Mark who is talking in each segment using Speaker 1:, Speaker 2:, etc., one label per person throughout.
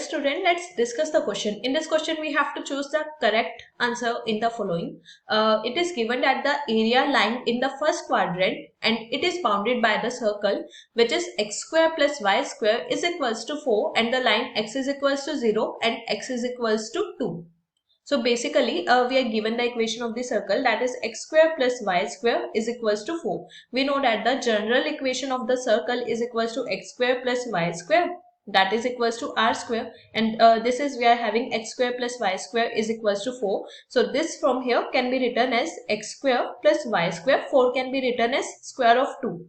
Speaker 1: student, let's discuss the question. In this question, we have to choose the correct answer in the following. It is given that the area lying in the first quadrant and it is bounded by the circle which is x square plus y square is equals to 4 and the line x is equals to 0 and x is equals to 2. So basically, we are given the equation of the circle, that is x square plus y square is equals to 4. We know that the general equation of the circle is equals to x square plus y square, that is equals to r square, and this is we are having x square plus y square is equals to 4. So this from here can be written as x square plus y square. 4 can be written as square of 2.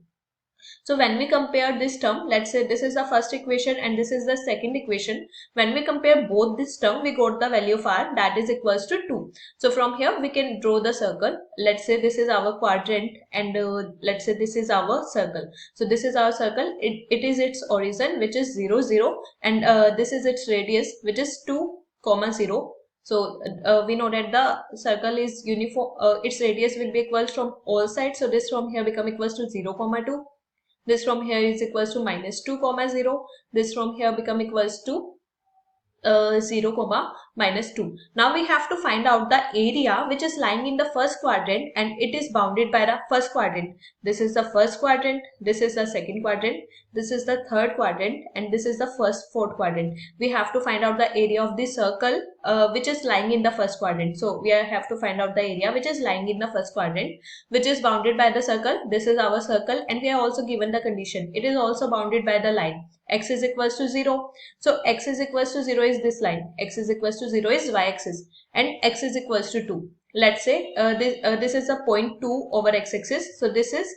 Speaker 1: So when we compare this term, let's say this is the first equation and this is the second equation. When we compare both this term, we got the value of r, that is equals to 2. So from here we can draw the circle. Let's say this is our quadrant and let's say this is our circle. So this is our circle. It is its origin, which is 0, 0, and this is its radius, which is 2, 0. So we know that the circle is uniform, its radius will be equal from all sides. So this from here become equals to 0, 2. This from here is equals to minus 2, 0. This from here become equals to 0, minus 2. Now we have to find out the area which is lying in the first quadrant and it is bounded by the first quadrant. This is the first quadrant, this is the second quadrant, this is the third quadrant, and this is the fourth quadrant. We have to find out the area of the circle which is lying in the first quadrant. So we have to find out the area which is lying in the first quadrant, which is bounded by the circle. This is our circle, and we are also given the condition. It is also bounded by the line x is equals to 0. So x is equals to 0 is this line, x is equals to 0 is y-axis, and x is equals to 2. Let's say this is a point 2 over x-axis. So this is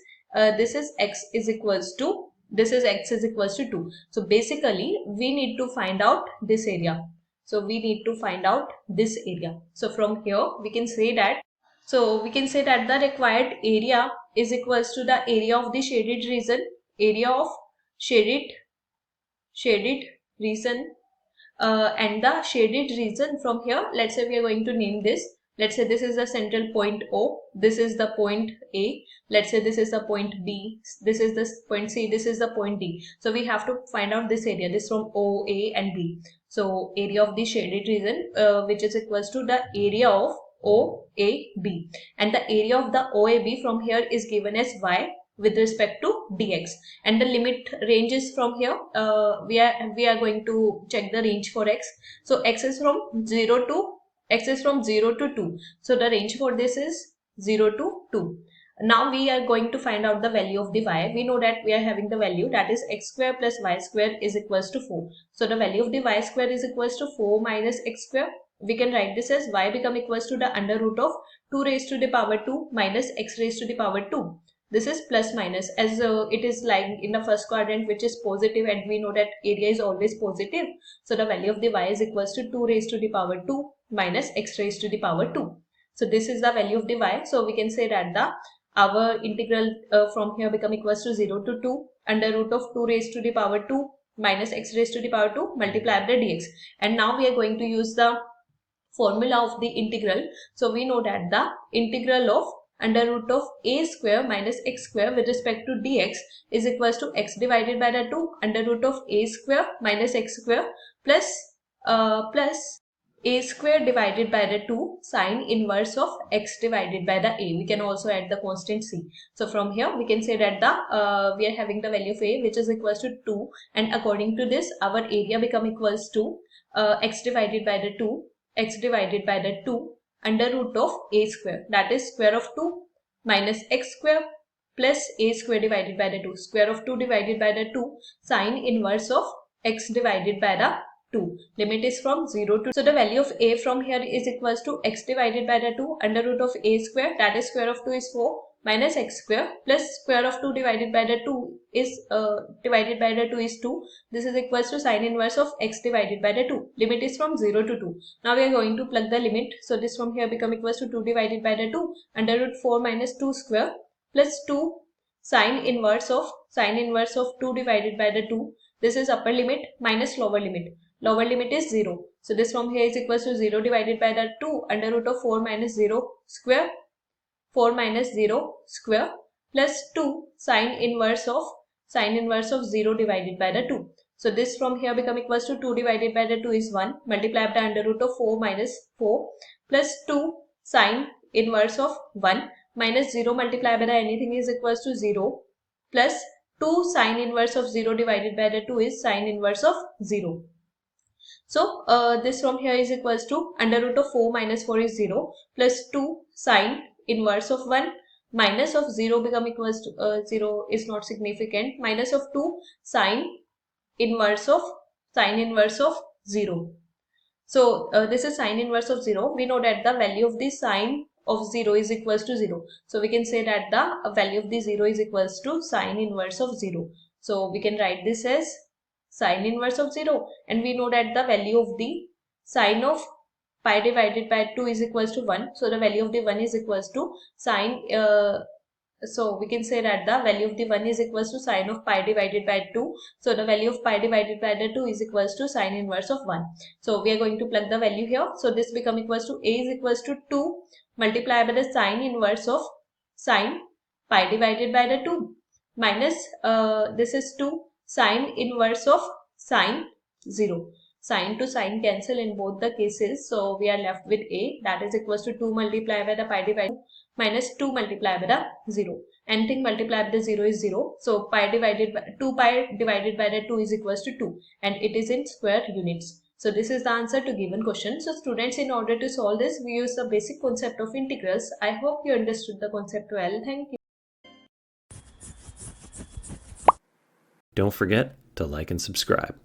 Speaker 1: x is equals to, this is x is equals to 2. So basically we need to find out this area. So we need to find out this area. So from here we can say that, the required area is equals to the area of the shaded region, area of shaded region, and the shaded region from here, let's say we are going to name this. Let's say this is the central point O, this is the point A, let's say this is the point B, this is the point C, this is the point D. So we have to find out this area, this from O, A and B. So area of the shaded region, which is equals to the area of OAB, and the area of the OAB from here is given as y with respect to dx, and the limit range is from here. We are going to check the range for x. So x is from 0 to 2. So the range for this is 0 to 2. Now we are going to find out the value of the y. We know that we are having the value, that is x square plus y square is equals to 4. So the value of the y square is equals to 4 minus x square. We can write this as y become equals to the under root of 2 raised to the power 2 minus x raised to the power 2. This is plus minus, as it is lying in the first quadrant, which is positive, and we know that area is always positive. So the value of the y is equals to 2 raised to the power 2 minus x raised to the power 2. So this is the value of the y. So we can say that our integral from here become equals to 0 to 2 under root of 2 raised to the power 2 minus x raised to the power 2 multiplied by dx. And now we are going to use the formula of the integral. So we know that the integral of under root of a square minus x square with respect to dx is equals to x divided by the 2 under root of a square minus x square plus a square divided by the 2 sine inverse of x divided by the a. We can also add the constant c. So from here we can say that we are having the value of a, which is equals to 2, and according to this our area become equals to x divided by the 2 under root of a square, that is square of 2 minus x square plus a square divided by the 2, square of 2 divided by the 2 sine inverse of x divided by the 2. Limit is from 0 to, so the value of a from here is equals to x divided by the 2 under root of a square, that is square of 2 is 4 minus x square plus square of 2 divided by the 2 is 2. This is equals to sine inverse of x divided by the 2. Limit is from 0 to 2. Now we are going to plug the limit. So this from here become equals to 2 divided by the 2 under root 4 minus 2 square plus 2 sine inverse of 2 divided by the 2. This is upper limit minus lower limit. Lower limit is 0. So this from here is equals to 0 divided by the 2 under root of 4 minus 0 square, 4 minus 0 square plus 2 sine inverse of 0 divided by the 2. So this from here become equals to 2 divided by the 2 is 1 multiplied by under root of 4 minus 4 plus 2 sine inverse of 1 minus 0 multiplied by the anything is equals to 0 plus 2 sine inverse of 0 divided by the 2 is sine inverse of 0. So this from here is equals to under root of 4 minus 4 is 0 plus 2 sine inverse of 1 minus of 0 become equals to 0 is not significant minus of 2 sine inverse of 0. So this is sine inverse of 0. We know that the value of the sine of 0 is equals to 0. So we can say that the value of the 0 is equals to sine inverse of 0. So we can write this as sine inverse of 0, and we know that the value of the sine of pi divided by 2 is equals to 1. So the value of the 1 is equals to sine so we can say that the value of the 1 is equals to sine of pi divided by 2. So the value of pi divided by the 2 is equals to sine inverse of 1. So we are going to plug the value here. So this become equals to a is equals to 2 multiplied by the sine inverse of sine pi divided by the 2 minus this is 2 sine inverse of sine 0. Sine to sine cancel in both the cases. So we are left with a, that is equals to 2 multiplied by the pi divided minus 2 multiplied by the 0. Anything multiplied by the 0 is 0. So pi divided by 2 pi divided by the 2 is equals to 2, and it is in square units. So this is the answer to given question. So students, in order to solve this, we use the basic concept of integrals. I hope you understood the concept well. Thank you.
Speaker 2: Don't forget to like and subscribe.